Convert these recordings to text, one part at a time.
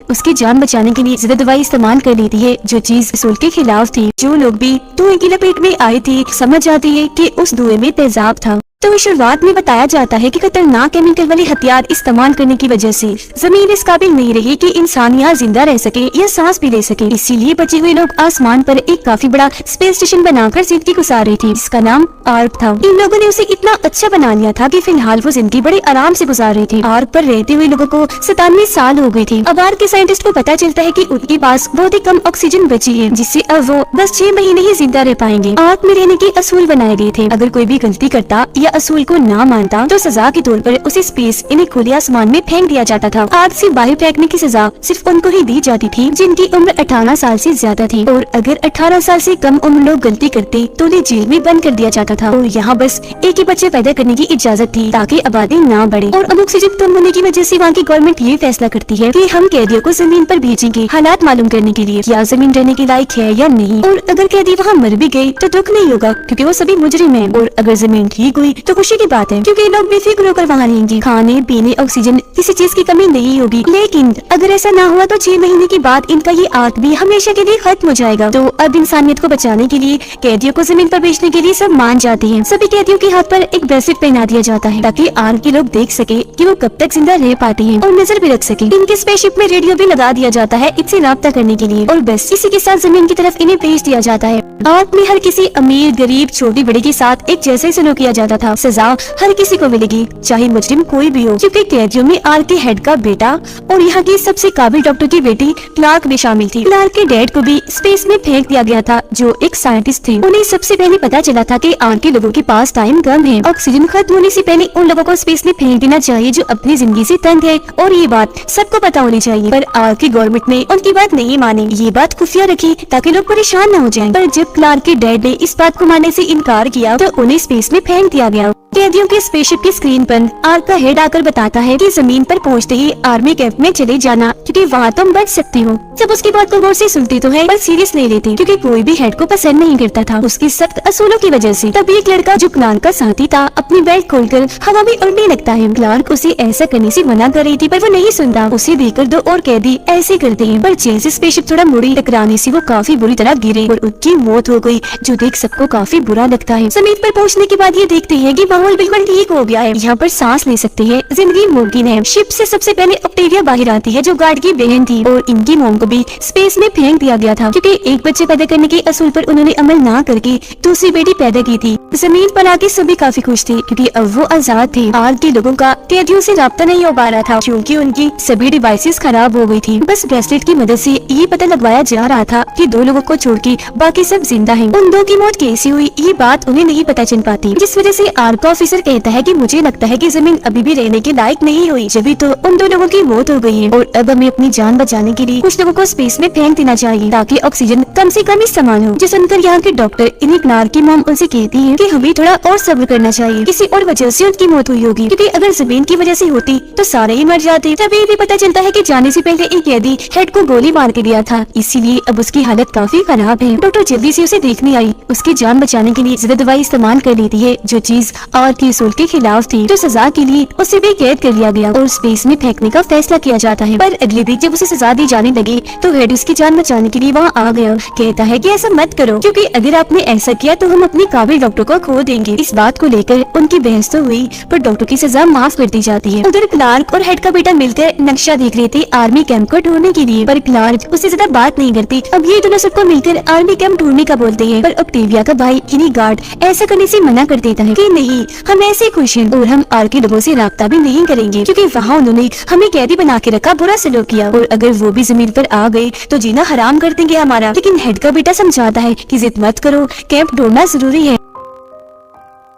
उसकी जान बचाने के लिए ज्यादा दवाई इस्तेमाल कर लेती है जो चीज असूल के खिलाफ थी। जो लोग भी धुएं की लपेट में आए थे समझ जाती है कि उस धुएं में तेजाब था। तो शुरुआत में बताया जाता है कि खतरनाक केमिकल वाले हथियार इस्तेमाल करने की वजह से जमीन इस काबिल नहीं रही कि इंसान यहाँ जिंदा रह सके या सांस भी ले सके। इसीलिए बचे हुए लोग आसमान पर एक काफी बड़ा स्पेस स्टेशन बनाकर जिंदगी गुजार रही थी जिसका नाम आर्क था। इन लोगों ने उसे इतना अच्छा बना लिया था कि फिलहाल वो जिंदगी बड़े आराम से गुजार रही थी। आर्क पर रहते हुए लोगों को 97 साल हो गई थी। अब आर्क के साइंटिस्ट को पता चलता है कि उनके पास बहुत ही कम ऑक्सीजन बची है जिससे अब वो बस 6 महीने ही जिंदा रह पाएंगे। आर्क में रहने के असूल बनाए गए थे। अगर कोई भी गलती करता या असूल को ना मानता तो सजा के तौर पर उसे स्पेस यानी खुले आसमान में फेंक दिया जाता था। आग से बाहर फेंकने की सजा सिर्फ उनको ही दी जाती थी जिनकी उम्र 18 साल से ज्यादा थी, और अगर 18 साल से कम उम्र लोग गलती करते तो उन्हें जेल में बंद कर दिया जाता था। और यहाँ बस एक ही बच्चे पैदा करने की इजाजत थी ताकि आबादी ना बढ़े। और अब ऑक्सीजन कम होने की वजह से वहाँ की गवर्नमेंट ये फैसला करती है कि हम कैदियों को जमीन पर भेजेंगे हालात मालूम करने के लिए क्या जमीन रहने के लायक है या नहीं। और अगर कैदी वहाँ मर भी गए तो दुख नहीं होगा क्योंकि वो सभी मुजरिम हैं। और अगर जमीन ठीक हुई तो खुशी की बात है क्योंकि लोग बेफिक्र होकर वहाँ रहेंगे। खाने पीने ऑक्सीजन किसी चीज की कमी नहीं होगी। लेकिन अगर ऐसा ना हुआ तो 6 महीने के बाद इनका ये आर्क भी हमेशा के लिए खत्म हो जाएगा। तो अब इंसानियत को बचाने के लिए कैदियों को जमीन पर भेजने के लिए सब मान जाते हैं। सभी कैदियों के हाथ पर एक ब्रेसलेट पहना दिया जाता है ताकि आर्क के लोग देख सके कि वो कब तक जिंदा रह पाते हैं और नजर भी रख सके। इनके स्पेसशिप में रेडियो भी लगा दिया जाता है इनसे राब्ता करने के लिए, और बस इसी के साथ जमीन की तरफ इन्हें भेज दिया जाता है। आर्क में हर किसी अमीर गरीब छोटी बड़े के साथ एक जैसा ही सलूक किया जाता था। सजा हर किसी को मिलेगी चाहे मुजरिम कोई भी हो, क्योंकि कैदियों में आर्क के हेड का बेटा और यहाँ की सबसे काबिल डॉक्टर की बेटी क्लार्क भी शामिल थी। क्लार्क के डैड को भी स्पेस में फेंक दिया गया था जो एक साइंटिस्ट थे। उन्हें सबसे पहले पता चला था कि आर्क के लोगों के पास टाइम कम है। ऑक्सीजन खत्म होने से पहले उन लोगों को स्पेस में फेंक देना चाहिए जो अपनी जिंदगी से तंग है, और ये बात सबको पता होनी चाहिए। पर आर्क की गवर्नमेंट ने उनकी बात नहीं मानी, ये बात खुफिया रखी ताकि लोग परेशान न हो जाएं। पर जब क्लार्क के डैड ने इस बात को मानने से इनकार किया तो उन्हें स्पेस में फेंक दिया गया। कैदियों के स्पेसशिप की स्क्रीन पर आर्क का हेड आकर बताता है कि जमीन पर पहुंचते ही आर्मी कैंप में चले जाना क्योंकि वहाँ तुम बच सकती हो। जब उसकी बात को गौर से सुनती तो है पर सीरियस नहीं लेती क्योंकि कोई भी हेड को पसंद नहीं करता था उसकी सख्त असूलों की वजह से। तभी एक लड़का जो क्लार्क का साथी था अपनी बेल्ट खोलकर हवा में उड़ने लगता है। क्लार्क उसे ऐसा करने से मना कर रही थी पर वो नहीं सुनता। उसे देखकर दो और कैदी ऐसे करते हैं पर जैसे स्पेसशिप थोड़ा मुड़ी टकराने से वो काफी बुरी तरह गिरे और उनकी मौत हो गई, जो देख सबको काफी बुरा लगता है। जमीन पर पहुँचने के बाद ये देखते हैं कि माहौल बिल्कुल ठीक हो गया है, यहाँ पर सांस ले सकते हैं, जिंदगी मुमकिन है। शिप से सबसे पहले ऑक्टेविया बाहर आती है जो गार्ड की बहन थी, और इनकी मोम को भी स्पेस में फेंक दिया गया था क्योंकि एक बच्चे पैदा करने के असूल पर उन्होंने अमल ना करके दूसरी बेटी पैदा की थी। जमीन पर आके सभी काफी खुश थे क्योंकि अब वो आजाद थे। आर्क के लोगों का कैदियों से राब्ता नहीं हो पा रहा था क्योंकि उनकी सभी डिवाइसेस खराब हो गई थी। बस ब्रेसलेट की मदद से ये पता लगवाया जा रहा था कि 2 लोगों को छोड़ के बाकी सब जिंदा हैं। उन 2 की मौत कैसे हुई ये बात उन्हें नहीं पता चल पाती, जिस वजह से आर्क का ऑफिसर कहता है कि मुझे लगता है कि जमीन अभी भी रहने के लायक नहीं हुई, जब तो उन 2 लोगों की मौत हो गई है और अब हमें अपनी जान बचाने के लिए कुछ लोगों को स्पेस में फेंक देना चाहिए ताकि ऑक्सीजन कम से कम इस्तेमाल हो। जो सुनकर यहाँ के डॉक्टर इन्हें क्लार्क की मॉम उनसे कहती है कि हमें थोड़ा और सब्र करना चाहिए, किसी और वजह से उनकी मौत हुई होगी क्योंकि अगर जमीन की वजह से होती तो सारे ही मर जाते। तभी भी पता चलता है कि जाने से पहले एक कैदी हेड को गोली मार के दिया था, इसीलिए अब उसकी हालत काफी खराब है। डॉक्टर जल्दी से उसे देखने आई, उसकी जान बचाने के लिए ज्यादा दवाई इस्तेमाल कर लेती है जो चीज आर्क के असूल के खिलाफ थी। तो सजा के लिए उसे भी कैद कर लिया गया और स्पेस में फेंकने का फैसला किया जाता है। पर अगले दिन जब उसे सजा दी जाने लगी तो हेड उसकी जान बचाने के लिए वहाँ आ गया। कहता है कि ऐसा मत करो क्योंकि अगर आपने ऐसा किया तो हम अपनी काबिल डॉक्टर को खो देंगे। इस बात को लेकर उनकी बहस तो हुई पर डॉक्टर की सजा माफ कर दी जाती है। उधर क्लार्क और हेड का बेटा मिलकर नक्शा देख रहे थे आर्मी कैंप को ढूंढने के लिए, पर क्लार्क उससे ज्यादा बात नहीं करती। अब ये दोनों सबको मिलकर आर्मी कैंप ढूंढने का बोलते हैं, पर ऑक्टेविया का भाई किनी गार्ड ऐसा करने से मना कर देता है कि नहीं, हम ऐसे खुश हैं और हम आर्क के लोगों से राब्ता भी नहीं करेंगे क्योंकि वहाँ उन्होंने हमें कैदी बना के रखा, बुरा सलूक किया, और अगर वो भी जमीन पर आ गए तो जीना हराम कर देंगे हमारा। लेकिन हेड का बेटा समझाता है कि जिद मत करो, कैंप ढूंढना जरूरी है।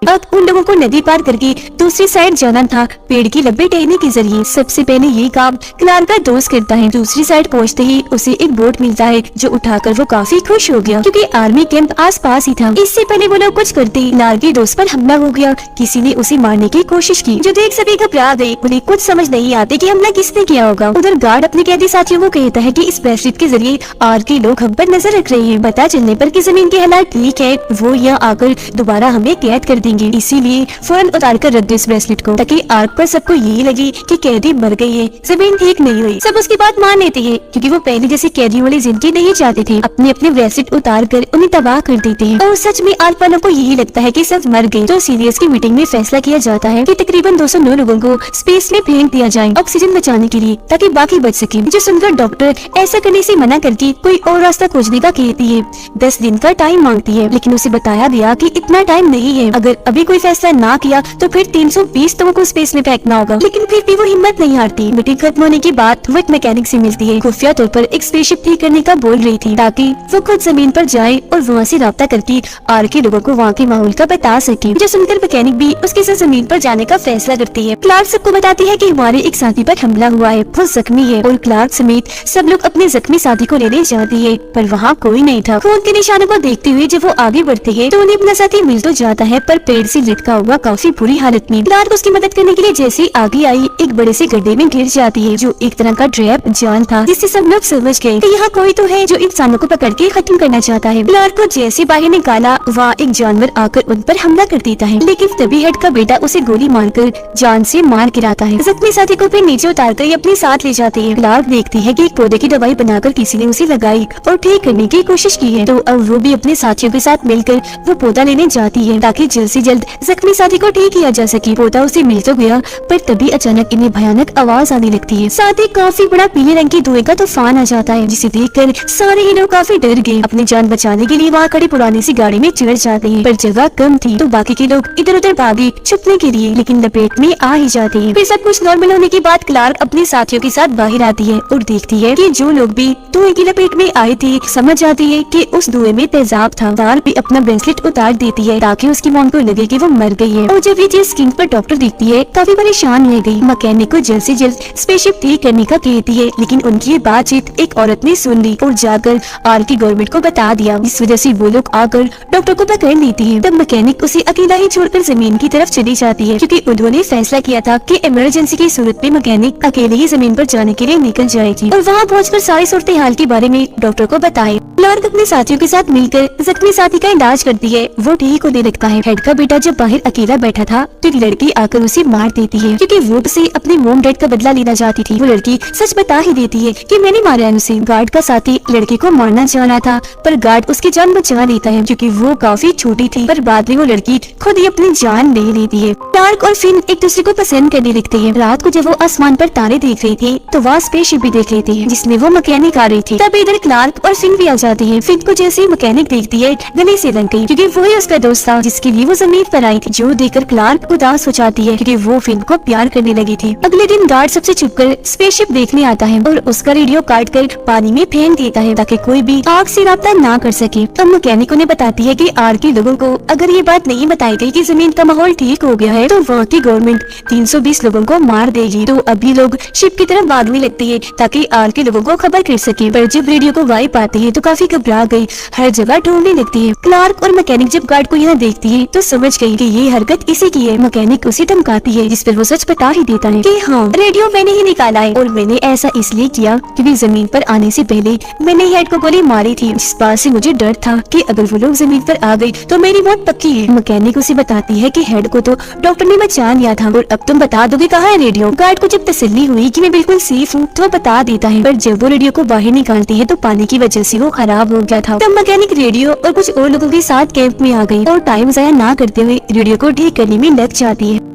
अब उन लोगों को नदी पार करके दूसरी साइड जाना था पेड़ की लब्बे टहने के जरिए। सबसे पहले ये काम क्लार्क का दोस्त करता है। दूसरी साइड पहुंचते ही उसे एक बोट मिलता है जो उठाकर वो काफी खुश हो गया क्योंकि आर्मी कैंप आसपास ही था। इससे पहले वो लोग कुछ करते ही क्लार्क के दोस्त पर हमला हो गया। किसी ने उसे मारने की कोशिश की जो देख सभी घबरा गए। उन्हें कुछ समझ नहीं आते कि हमला किसने किया होगा। उधर गार्ड अपने कैदी साथियों को कहता है कि इस ब्रेसलेट के जरिए आर्क के लोग हम पर नजर रख रहे हैं। पता चलने पर कि जमीन के हालात ठीक है वो यहाँ आकर दोबारा हमें कैद कर देंगे, इसीलिए फौरन उतार कर रख दो इस ब्रेसलेट को, ताकि आर्क पर सबको यही लगे कि कैदी मर गई है, जमीन ठीक नहीं हुई। सब उसकी बात मान लेते हैं क्योंकि वो पहले जैसे कैदियों वाली जिंदगी नहीं चाहते थे। अपने अपने ब्रेसलेट उतार कर उन्हें तबाह कर देते हैं और सच में आर्क वालों को यही लगता है कि सब मर गए। तो सीनियर्स की मीटिंग में फैसला किया जाता है कि तकरीबन 209 लोगों को स्पेस में फेंक दिया जाए ऑक्सीजन बचाने के लिए, ताकि बाकी बच सके। जो सुनकर डॉक्टर ऐसा करने से मना करके कोई और रास्ता खोजने का कहती है। 10 दिन का टाइम मांगती है, लेकिन उसे बताया गया कि इतना टाइम नहीं है, अगर अभी कोई फैसला ना किया तो फिर 320 लोगों को स्पेस में फेंकना होगा। लेकिन फिर भी वो हिम्मत नहीं हारती। मीटिंग खत्म होने के बाद वो एक मैकेनिक से मिलती है। खुफिया तौर पर एक स्पेसशिप ठीक करने का बोल रही थी, ताकि वो खुद जमीन पर जाए और वहाँ से राब्ता करके आर के लोगों को वहाँ के माहौल का बता सके। जो सुनकर मैकेनिक भी उसके साथ जमीन पर जाने का फैसला करती है। क्लार्क सबको बताती है कि हमारे एक साथी पर हमला हुआ है, वो जख्मी है, और क्लार्क समेत सब लोग अपने जख्मी साथी को लेने जाती है, पर वहाँ कोई नहीं था। खून के निशानों को देखते हुए जब वो आगे बढ़ते हैं तो उन्हें अपना साथी मिल तो जाता है, पर पेड़ से लटका हुआ काफी बुरी हालत में। क्लार्क उसकी मदद करने के लिए जैसे आगे आई, एक बड़े से गड्ढे में गिर जाती है, जो एक तरह का ट्रैप जाल था, जिससे सब लोग समझ गए कि यहाँ कोई तो है जो इंसानों को पकड़ के खत्म करना चाहता है। क्लार्क को जैसे बाहर निकाला, वहाँ एक जानवर आकर उन पर हमला कर देता है, लेकिन तभी हेड का बेटा उसे गोली मारकर जान से मार गिराता है। जख्मी साथी को फिर नीचे उतारकर अपने साथ ले जाते हैं। क्लार्क देखती है कि एक पौधे की दवाई बनाकर किसी ने उसे लगाई और ठीक करने की कोशिश की है, तो अब वो भी अपने साथियों के साथ मिलकर वो पौधा लेने जाती है, ताकि जल्द से जल्द जख्मी साथी को ठीक किया जा सके। पौधा उसे मिल तो गया, पर तभी अचानक इन्हें भयानक आवाज आने लगती है। साथ ही काफी बड़ा पीले रंग की धुएं का तूफान आ जाता है, जिसे देखकर सारे ही लोग काफी डर गए। अपनी जान बचाने के लिए वहाँ खड़ी पुरानी सी गाड़ी में चढ़ जाते हैं, पर जगह कम थी तो बाकी के लोग इधर उधर भागे छुपने के लिए, लेकिन लपेट में आ ही जाते हैं। फिर सब कुछ नॉर्मल होने के बाद क्लार्क अपने साथियों के साथ बाहर आती है और देखती है कि जो लोग भी धुएं की लपेट में आए थे समझ जाती है कि उस धुएं में तेजाब था। क्लार्क भी अपना ब्रेसलेट उतार देती है ताकि उसकी मॉम को लगे कि वो मर गई है। और जब ये चीज स्क्रीन पर डॉक्टर देखती है, काफी परेशान हो गई। मैकेनिक को जल्द से जल्द स्पेसशिप ठीक करने का कहती है, लेकिन उनकी ये बातचीत एक औरत ने सुन ली और जाकर आर की गवर्नमेंट को बता दिया। इस वजह से वो लोग आकर डॉक्टर को पकड़ लेती है। तब मैकेनिक उसे अकेला ही छोड़कर जमीन की तरफ चली जाती है, क्योंकि उन्होंने फैसला किया था कि इमरजेंसी की सूरत में मैकेनिक अकेले ही जमीन पर जाने के लिए निकल जाएगी और वहाँ पहुँचकर सारी सूरत हाल के बारे में डॉक्टर को बताए। क्लार्क अपने साथियों के साथ मिलकर जख्मी साथी का इलाज करती है। वो ठीक होने लगता है। हेड का बेटा जब बाहर अकेला बैठा था तो एक लड़की आकर उसे मार देती है, क्योंकि वो उसे अपने मोम डैड का बदला लेना चाहती थी। वो लड़की सच बता ही देती है कि मैंने मारा है उसे। गार्ड का साथी लड़की को मारना चाह रहा था, पर गार्ड उसकी जान बचा लेता है, क्योंकि वो काफी छोटी थी। पर बाद में वो लड़की खुद ही अपनी जान ले लेती है। क्लार्क और फिन एक दूसरे को पसंद करने लगते हैं। रात को जब वो आसमान पर तारे देख रहे थे तो वहाँ स्पेसशिप भी देख लेते हैं, जिसमें वो मैकेनिक आ रही थी। तब इधर क्लार्क और फिन भी आ जाते हैं। फिन को जैसे मैकेनिक देखती है गले से लग गई, क्योंकि वो ही उसका दोस्त था जिसके लिए वो जमीन पर आई थी, जो देखकर क्लार्क उदास हो जाती है, क्योंकि वो फिन को प्यार करने लगी थी। अगले दिन गार्ड सबसे छुपकर स्पेसशिप देखने आता है और उसका रेडियो काट कर पानी में फेंक देता है, ताकि कोई भी आग से राब्ता ना कर सके। तब मैकेनिक उन्हें बताती है कि आर के लोगों को अगर ये बात नहीं बताई गई कि जमीन का माहौल ठीक हो गया है तो वहाँ की गवर्नमेंट 320 लोगों को मार देगी। तो अभी लोग शिप की तरफ भागने लगते हैं ताकि आर के लोगों को खबर कर सके। पर जब रेडियो को वाइप आते हैं तो काफी घबरा गई, हर जगह ढूंढने लगती है। क्लार्क और मैकेनिक जब गार्ड को यहाँ देखती है तो समझ गई कि ये हरकत इसी की है। मैकेनिक उसे धमकाती है, जिस पर वो सच बता ही देता है कि हाँ, रेडियो मैंने ही निकाला है और मैंने ऐसा इसलिए किया क्योंकि जमीन पर आने से पहले मैंने हेड को गोली मारी थी, जिस बात से मुझे डर था कि अगर वो लोग जमीन पर आ गए तो मेरी मौत पक्की है। मैकेनिक उसे बताती है कि हेड को तो डॉक्टर ने बचा लिया था और अब तुम बता दोगे कहाँ है रेडियो। गार्ड को जब तसल्ली हुई कि मैं बिल्कुल सेफ हूँ तो वो बता देता है, पर जब वो रेडियो को बाहर निकालती है तो पानी की वजह से वो खराब हो गया था। तब मैकेनिक रेडियो और कुछ और लोगों के साथ कैंप में आ गई और टाइम जाया ना करते हुए रेडियो को ठीक करने में लग जाती है।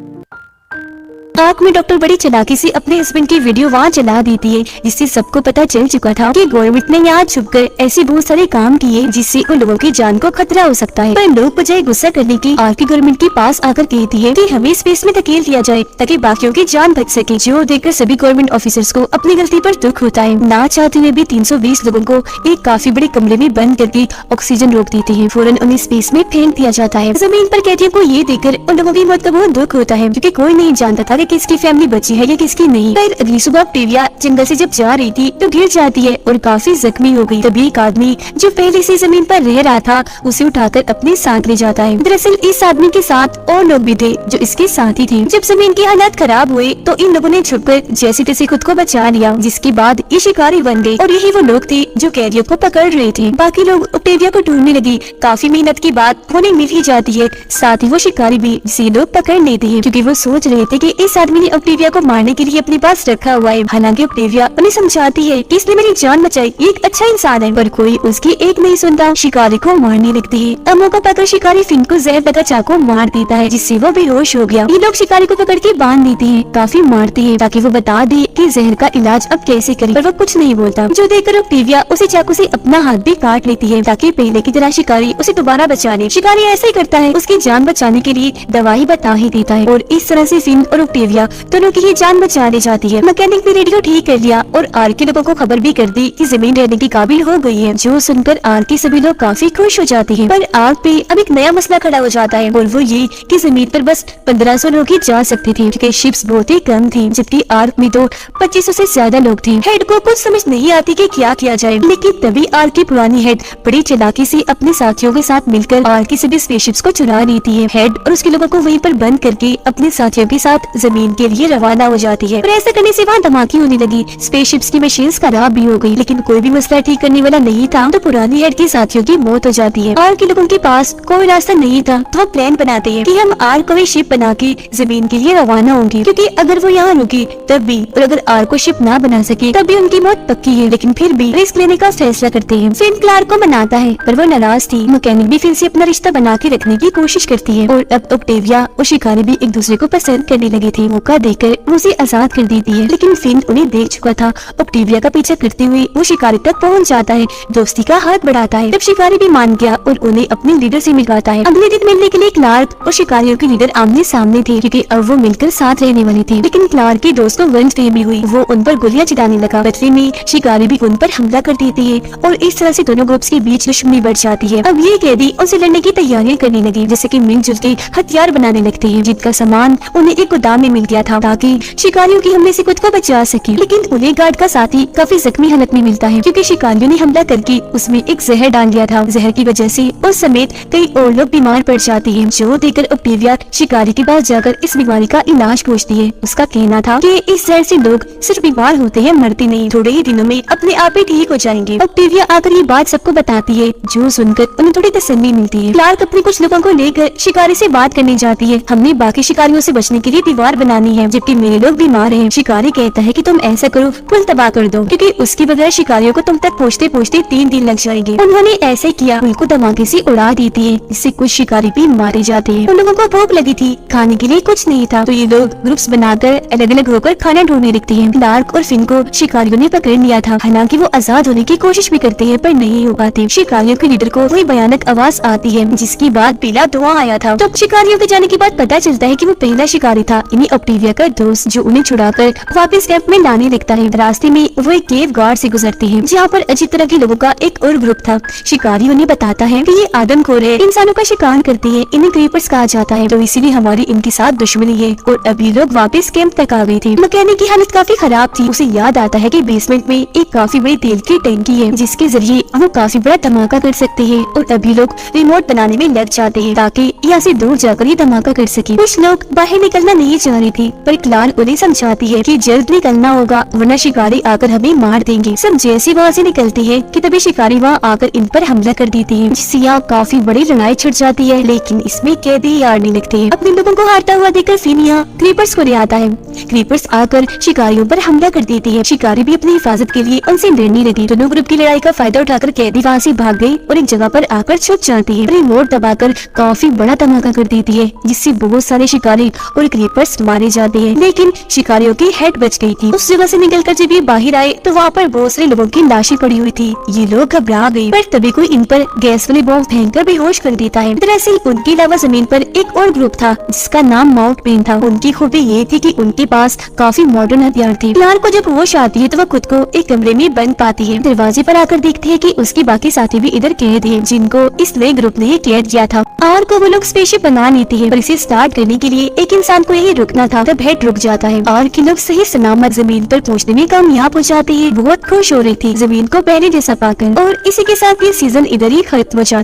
आग में डॉक्टर बड़ी चालाकी से अपने हस्बैंड की वीडियो वहाँ चला देती है, जिससे सबको पता चल चुका था कि गवर्नमेंट ने यहाँ छुपकर ऐसे बहुत सारे काम किए जिससे उन लोगों की जान को खतरा हो सकता है। पर लोग बजाय गुस्सा करने की आर की गवर्नमेंट के पास आकर कहती है कि हमें स्पेस में धकेल दिया जाए ताकि बाकियों की जान बच सके, जो देखकर सभी गवर्नमेंट ऑफिसर्स को अपनी गलती पर दुख होता है। ना चाहते हुए भी 320 लोगों को एक काफी बड़े कमरे में बंद करके ऑक्सीजन रोक देते हैं। फौरन उन्हें स्पेस में फेंक दिया जाता है। जमीन पर कैदियों को ये देखकर उन लोगों की मौत का बहुत दुख होता है, क्योंकि कोई नहीं जानता था कि कि इसकी फैमिली बची है या किसकी नहीं। फिर अगली सुबह ऑक्टेविया जंगल से जब जा रही थी तो गिर जाती है और काफी जख्मी हो गई। तभी एक आदमी जो पहले से जमीन पर रह रहा था उसे उठाकर अपने साथ ले जाता है। दरअसल इस आदमी के साथ और लोग भी थे जो इसके साथी थे। जब जमीन की हालात खराब हुए तो इन लोगों ने छुपकर जैसे तैसे खुद को बचा लिया, जिसके बाद ये शिकारी बन गए और यही वो लोग थे जो कैदियों को पकड़ रहे थे। बाकी लोग ऑक्टेविया को ढूंढने लगी। काफी मेहनत के बाद उन्हें मिल ही जाती है, साथ ही वो शिकारी भी जिसे लोग पकड़ लेते हैं, क्योंकि वो सोच रहे थे कि इस आदमी ने ऑक्टेविया को मारने के लिए अपने पास रखा हुआ है। हालांकि ऑक्टेविया उन्हें समझाती है कि इसने मेरी जान बचाई, ये एक अच्छा इंसान है, पर कोई उसकी एक नहीं सुनता, शिकारी को मारने लगती है। अब मौका पाकर शिकारी फिन को जहर लगा चाकू मार देता है, जिससे वो बेहोश हो गया। ये लोग शिकारी को पकड़ के बांध देते हैं, काफी मारते हैं ताकि वो बता दे कि जहर का इलाज अब कैसे करे, पर वो कुछ नहीं बोलता। जो देखकर ऑक्टेविया उसे चाकू से अपना हाथ भी काट लेती है ताकि पहले की तरह शिकारी उसे दोबारा बचा ले। शिकारी ऐसा ही करता है, उसकी जान बचाने के लिए दवाई बता ही देता है और इस तरह से फिन और ऑक्टेविया दोनों की ही जान बचा ली जाती है। मैकेनिक ने रेडियो ठीक कर लिया और आर के लोगों को खबर भी कर दी कि जमीन रहने की काबिल हो गई है, जो सुनकर आर के सभी लोग काफी खुश हो जाते हैं। पर आग पे अब एक नया मसला खड़ा हो जाता है और वो ये कि जमीन पर बस 1500 लोग ही जा सकते थे, क्योंकि शिप्स बहुत ही कम थी, जबकि आर्क में तो 2500 से ज्यादा लोग थे। हेड को कुछ समझ नहीं आती कि क्या किया जाए, लेकिन तभी आर्क की पुरानी हेड बड़ी चालाकी से अपने साथियों के साथ मिलकर आर्क की सभी स्पेसशिप्स को चुरा लेती है। हेड और उसके लोगों को वहीं पर बंद करके अपने साथियों के साथ जमीन के लिए रवाना हो जाती है। पर ऐसा करने से वहाँ धमाके होने लगी, स्पेसशिप्स की मशीन्स खराब भी हो गई, लेकिन कोई भी मसला ठीक करने वाला नहीं था, तो पुरानी हेड के साथियों की मौत हो जाती है। आर्क के लोगों के पास कोई रास्ता नहीं था, तो वो प्लान बनाते हैं कि हम आर्क को शिप बना के जमीन के लिए रवाना होंगे, क्योंकि अगर वो यहाँ रुकी तब भी और अगर आर्क को शिप ना बना सके तब भी उनकी मौत पक्की है। लेकिन फिर भी रिस्क लेने का फैसला करते हैं। फिन क्लार्क को मनाता है पर वो नाराज थी। मैकेनिक भी फिन से अपना रिश्ता बना के रखने की कोशिश करती है और अब ऑक्टेविया और शिकारी भी एक दूसरे को पसंद करने लगे थे। मौका देकर वो उसे आजाद कर देती है, लेकिन फिन उन्हें देख चुका था। ऑक्टेविया का पीछा करते हुए वो शिकारी तक पहुँच जाता है, दोस्ती का हाथ बढ़ाता है। तब शिकारी भी मान गया और उन्हें अपने लीडर से मिलवाता है। अगले दिन मिलने के लिए क्लार्क और शिकारियों के लीडर आमने सामने थे, क्योंकि अब वो मिलकर साथ रहने वाले थे। लेकिन क्लार्क के दोस्त को गलतफहमी हुई, वो उन पर गोलियां चलाने लगा। बदले में शिकारी भी उन पर हमला कर देती है और इस तरह से दोनों ग्रुप्स के बीच दुश्मनी बढ़ जाती है। अब ये कैदी उनसे लड़ने की तैयारियां करने लगी, जैसे कि मिलजुल के हथियार बनाने लगते हैं, जिनका सामान उन्हें एक गोदाम में मिल गया था ताकि शिकारियों की हमले से खुद को बचा सके। लेकिन उन्हें गार्ड का साथी काफी जख्मी हालत में मिलता है, क्योंकि शिकारियों ने हमला करके उसमें एक जहर डाल दिया था। जहर की वजह से उस समेत कई और लोग बीमार पड़ जाते हैं, जो देखकर ऑक्टेविया शिकारी के पास जाकर इस बीमारी का इलाज पूछती है। उसका कहना था कि इस जहर से लोग सिर्फ बीमार होते हैं, मरते नहीं, थोड़े ही दिनों में अपने आप ही ठीक हो जाएंगे। ऑक्टेविया आकर ये बात सबको बताती है, जो सुनकर उन्हें थोड़ी तसल्ली मिलती है। क्लार्क अपने कुछ लोगों को लेकर शिकारी से बात करने जाती है। हमने बाकी शिकारियों से बचने के लिए दीवार बनानी है, जबकि मेरे लोग बीमार हैं। शिकारी कहता है कि तुम ऐसा करो, पुल तबाह कर दो, क्योंकि उसके बगैर शिकारियों को तुम तक पहुँचते पहुँचते 3 दिन लग जाएंगे। उन्होंने ऐसे किया, पुल को धमाके से उड़ा देती है, इससे कुछ शिकारी भी मारे जाते हैं। उन लोगों को भूख लगी थी, खाने के लिए कुछ नहीं था, तो ये लोग ग्रुप्स बनाकर अलग अलग होकर खाना ढूंढने लगते हैं। क्लार्क और फिन को शिकारियों ने पकड़ लिया था। हालांकि वो आजाद होने की कोशिश भी करते हैं, पर नहीं हो पाते। शिकारियों के लीडर को वही भयानक आवाज आती है, जिसके बाद पीला धुआं आया था। तो शिकारियों के जाने के बाद पता चलता है कि वो पहला शिकारी था, इन्हीं ऑक्टेविया का दोस्त, जो उन्हें छुड़ाकर वापस कैंप में लाने लगता है। रास्ते में वो एक केव गार्ड से गुजरते हैं, जहाँ पर अजीब तरह के लोगों का एक और ग्रुप था। शिकारी उन्हें बताता है कि ये आदमखोर है, इंसानों का शिकार करते हैं, इन्हें क्रीपर्स कहा जाता है, तो इसीलिए हमारी इनके साथ दुश्मनी है। और अभी लोग वापस कैंप तक आ गए थे। मैकेनिक की हालत काफी खराब थी। उसे याद आता है कि बेसमेंट में एक काफी बड़ी तेल की टंकी है, जिसके जरिए वो काफी बड़ा धमाका कर सकते हैं। और अभी लोग रिमोट बनाने में लग जाते हैं ताकि यहाँ से दूर जाकर ये धमाका कर सके। कुछ लोग बाहर निकलना नहीं चाह रहे थे, पर क्लार्क उन्हें समझाती है कि जल्द निकलना होगा, वरना शिकारी आकर हमें मार देंगे। सब जैसे वहाँ से निकलते हैं कि तभी शिकारी वहाँ आकर इन पर हमला कर देती है, जिससे यहाँ काफी बड़ी लड़ाई छिड़ जाती है। लेकिन इसमें कैदी हारने लगते हैं। अपने लोगों को हारता हुआ देखकर फिन यहाँ क्रीपर्स को ले आता है। क्रीपर्स आकर शिकारियों पर हमला कर देती है। शिकारी भी अपनी हिफाजत के लिए उनसे लड़ने लगी। दोनों ग्रुप की लड़ाई का फायदा उठाकर कैदी वहाँ से भाग गई और एक जगह पर आकर छुप जाती है। रिमोट दबाकर काफी बड़ा धमाका कर देती है, जिससे बहुत सारे शिकारी और क्रीपर्स मारे जाते हैं। लेकिन शिकारियों की हेड बच गई थी। उस जगह से निकलकर जब ये बाहर आए तो वहाँ पर बहुत सारे लोगों की लाशें पड़ी हुई थी। ये लोग घबरा गए, पर तभी कोई इन पर गैस वाले बॉम्ब फेंककर बेहोश कर देता है। दरअसल उनके अलावा जमीन पर एक और ग्रुप था, जिसका नाम माउंट पेन था। उनकी खूबी ये थी कि उनके पास काफी मॉडर्न हथियार थे। क्लार्क को जब होश आती है तो वो खुद को एक कमरे में बंद पाती है। दरवाजे पर आकर देखते हैं कि उसके बाकी साथी भी इधर कैद हैं, जिनको इस नए ग्रुप ने कैद किया था। और को वो लोग स्पेसशिप बना लेती है, पर इसे स्टार्ट करने के लिए एक इंसान को यही रुकना पहुंचना था तब हेड रुक जाता है और कि लोग सही सलामत जमीन पर पहुंचने में कामयाब हो जाते हैं। बहुत खुश हो रही थी जमीन को पहले जैसा पाकर। और इसी के साथ ये सीजन इधर ही खत्म हो जाता है।